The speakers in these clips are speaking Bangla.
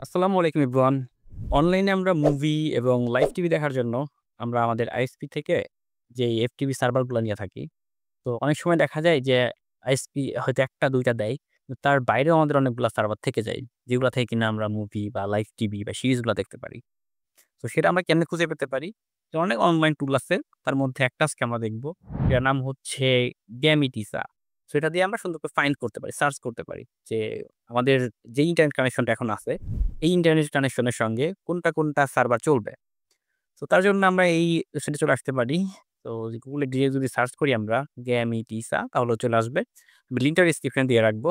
আসসালামু আলাইকুম এভরিওয়ান। অনলাইনে আমরা মুভি এবং লাইভ টিভি দেখার জন্য আমরা আমাদের আইএসপি থেকে যে এফটিপি সার্ভারগুলো নিয়ে থাকি। তো অনেক সময় দেখা যায় যে আইএসপি হয়তো ১ টা ২ টা দেয়। কিন্তু তার বাইরেও আমাদের অনেকগুলা সার্ভার থেকে যায়। যেগুলা থেকে কিনা আমরা মুভি বা লাইভ টিভি বা সিরিজগুলা দেখতে পারি। তো সেটা আমরা কেমনে খুঁজে পেতে পারি? যে অনেক অনলাইন টুল আছে। তার মধ্যে একটা আজকে আমরা দেখব। এটার নাম হচ্ছে গ্যামিটিসা। সো এটা দিয়ে আমরা সুন্দর করে ফাইন্ড করতে পারি, সার্চ করতে পারি যে আমাদের যে ইন্টারনেট কানেকশনটা এখন আছে, এই ইন্টারনেট কানেকশনের সঙ্গে কোনটা সার্ভার চলবে। তো তার জন্য আমরা এই ওয়েবসাইটে চলে আসতে পারি। তো গুগলে গিয়ে যদি সার্চ করি আমরা গ্যামিটিসা তাহলে চলে আসবে। আমি লিঙ্কটা ডেসক্রিপশনে দিয়ে রাখবো।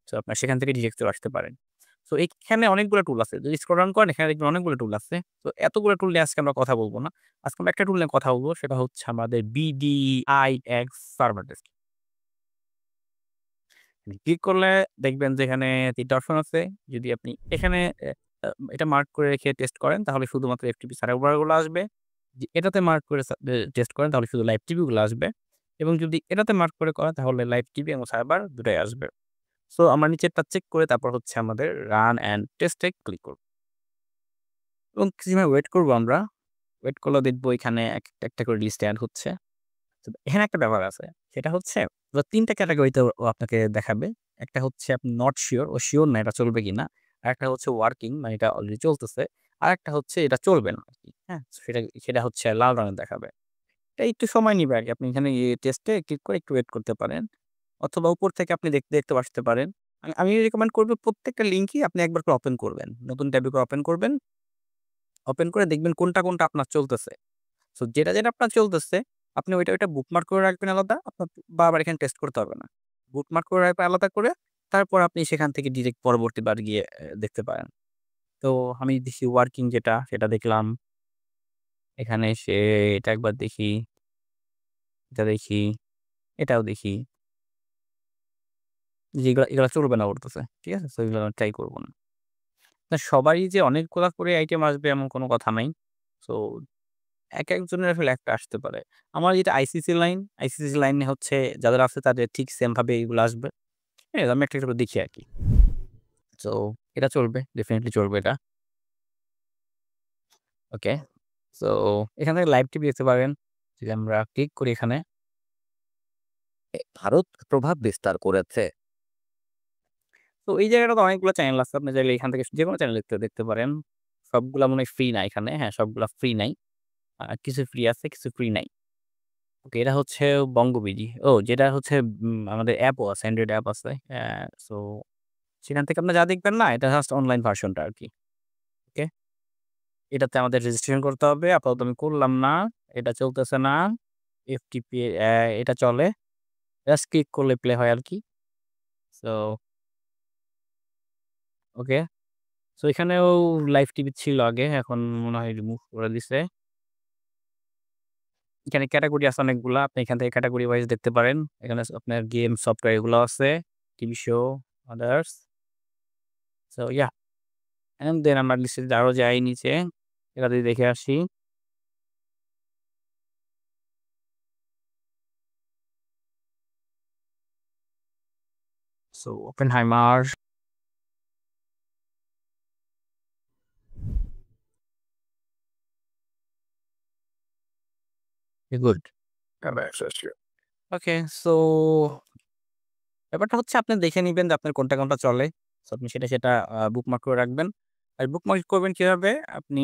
সো আপনারা সেখান থেকে ডিরেক্ট চলে আসতে পারেন। সো এখানে অনেকগুলা টুল আছে। যদি স্ক্রল ডাউন করেন এখানে দেখবেন অনেকগুলো টুল আছে। তো এতগুলো টুল নিয়ে আজকে আমরা কথা বলব না। আজকে আমরা একটা টুল নিয়ে কথা বলব সেটা হচ্ছে আমাদের BDIX সার্ভার ডেস্ক। ক্লিক করলে দেখবেন যে এখানে ৩ টা অপশন আছে। যদি আপনি এখানে এ আ এটা মার্ক করে রেখে টেস্ট করেন তাহলে শুধুমাত্র FTP সার্ভার গুলো আসবে। যে এটাতে মার্ক করে টেস্ট করেন তাহলে শুধু লাইভ টিভি গুলো আসবে। এবং যদি এটাতে মার্ক করে করেন তাহলে লাইভ টিভি এবং সার্ভার দুটাই আসবে। সো আমরা নিচেরটা চেক করে তারপর হচ্ছে আমাদের run and test A click করব। এবং কিছু সময় ওয়েট করব আমরা। ওয়েট করলেও দেখবো এখানে একটা করে লিস্ট এড হচ্ছে। তো এখানে একটা ব্যাপার আছে। সেটা হচ্ছে ৩ টা ক্যাটেগরিতে ও আপনাকে দেখাবে। একটা হচ্ছে আপনি নট সিউর ও সিউর না এটা চলবে কিনা। আরেকটা হচ্ছে ওয়ার্কিং মানে এটা অলরেডি চলতেছে। আরেকটা হচ্ছে এটা চলবে না আরকি। হ্যাঁ? সেটা হচ্ছে লাল রঙের দেখাবে। এটা একটু সময় নিবে আরকি। আপনি এখানে টেস্টে ক্লিক করে একটু ওয়েট করতে পারেন। অথবা উপর থেকে আপনি দেখতেও আসতে পারেন। আমি রিকমেন্ড করব প্রত্যেকটা লিঙ্কই আপনি একবার করে ওপেন করবেন। নতুন ট্যাবে করে ওপেন করবেন। ওপেন করে দেখবেন কোনটা আপনার চলতেছে। সো যেটা আপনার চলতেছে, আপনি ওইটা বুকমার্ক করে রাখবেন আলাদা। আপনার বারবার এখানে টেস্ট করতে হবে না। বুকমার্ক করে রাখবেন আলাদা করে, তারপর আপনি সেখান থেকে ডিরেক্ট পরবর্তীবার গিয়ে দেখতে পারেন। তো আমি দেখি ওয়ার্কিং যেটা, সেটা দেখলাম। এখানে এসে এটা একবার দেখি, এটা দেখি, এটাও দেখি। যে এগুলা চলবে না বলতেছে। ঠিক আছে? সো এগুলো ট্রাই করব না। না সবারই যে অনেকগুলা করে আইটেম আসবে এমন কোনো কথা নাই। সো একেকজনের আসলে একটা আসতে পারে। আমার যেটা আইসিসি লাইন, আইসিসি লাইনে হচ্ছে যাদের আছে তাদের ঠিক সেম ভাবে এগুলো আসবে। হ্যাঁ, আমি একটা করে দেখি আরকি। সো এটা চলবে, ডেফিনিটলি চলবে এটা। ওকে। সো এখান থেকে লাইভ টিভি দেখতে পারেন। যদি আমরা ক্লিক করি এখানে, ভারত প্রভাব বিস্তার করেছে। তো এই জায়গাটাতে অনেকগুলো চ্যানেল আছে। আপনি চাইলে এখান থেকে যেকোনো চ্যানেল দেখতে পারেন। সবগুলা মনে হয় ফ্রি না এখানে। হ্যাঁ, সবগুলা ফ্রি নাই। কিছু ফ্রি আছে, কিছু ফ্রি নাই। ওকে, এটা হচ্ছে বঙ্গবিডি। যেটা হচ্ছে আমাদের অ্যাপও আছে, অ্যান্ড্রয়েড অ্যাপ আছে। সো সেখান থেকে আপনি যা দেখবেন না, এটা জাস্ট অনলাইন ভার্সনটা আরকি। ওকে? এটাতে আমাদের রেজিস্ট্রেশন করতে হবে। আপাতত আমি করলাম না। এটা চলতেছে না। এফটিপি এটা চলে। জাস্ট ক্লিক করলে প্লে হয় আরকি। So okay. সো এখানেও লাইভ টিভি ছিল আগে। এখন মনে হয় রিমুভ করে দিছে। এখানে ক্যাটেগরি আছে অনেকগুলা। আপনি এখান থেকে ক্যাটেগরি ওয়াইজ দেখতে পারেন। এখানে আপনার গেম, সফটওয়্যার এগুলো আছে। TV show, others. So and then আমরা লিস্টে আরো যাই নিচে। এটা যদি দেখে আসি। So Oppenheimer, good. Okay, so ব্যাপারটা হচ্ছে আপনি দেখে নিবেন যে আপনার কোনটা চলে। সো আপনি সেটা বুকমার্ক করে রাখবেন। আর বুকমার্ক করবেন কিভাবে? আপনি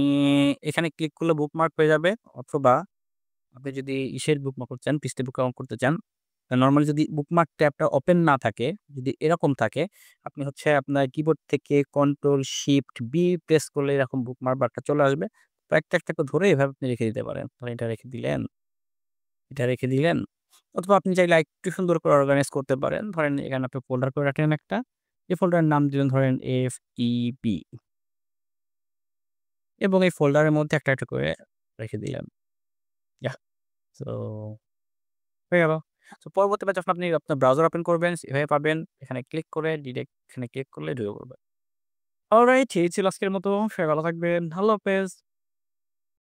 এখানে ক্লিক করলে বুকমার্ক হয়ে যাবে অথবা আপনি যদি ইসের বুকমার্ক করতে চান, পৃষ্ঠা বুকমার্ক করতে চান, নরমালি যদি বুকমার্ক ট্যাবটা ওপেন না থাকে, যদি এরকম থাকে, আপনি হচ্ছে আপনার কিবোর্ড থেকে কন্ট্রোল শিফট বি প্রেস করলে এরকম বুকমার্ক বারটা চলে আসবে। তো একটা করে ধরে এভাবে আপনি রেখে দিতে পারেন। ধরেন এটা রেখে দিলেন, এটা রেখে দিলেন। অথবা আপনি চাইলে আরেকটু সুন্দর করে অর্গানাইজ করতে পারেন। ধরেন এখানে আপনি ফোল্ডার করে রাখলেন একটা। এই ফোল্ডারের নাম দিলেন ধরেন FEP এবং এই ফোল্ডারের মধ্যে একটা করে রেখে দিলেন। ইয়াহ! সো হয়ে গেল। সো পরবর্তীবার যখন আপনি আপনার ব্রাউজার ওপেন করবেন এভাবে পাবেন। এখানে ক্লিক করে ডিরেক্ট এখানে ক্লিক করলে ঢুকে পড়বে। অলরাইট এই ছিল আজকের মতো। সবাই ভালো থাকবেন। আল্লাহ হাফেজ।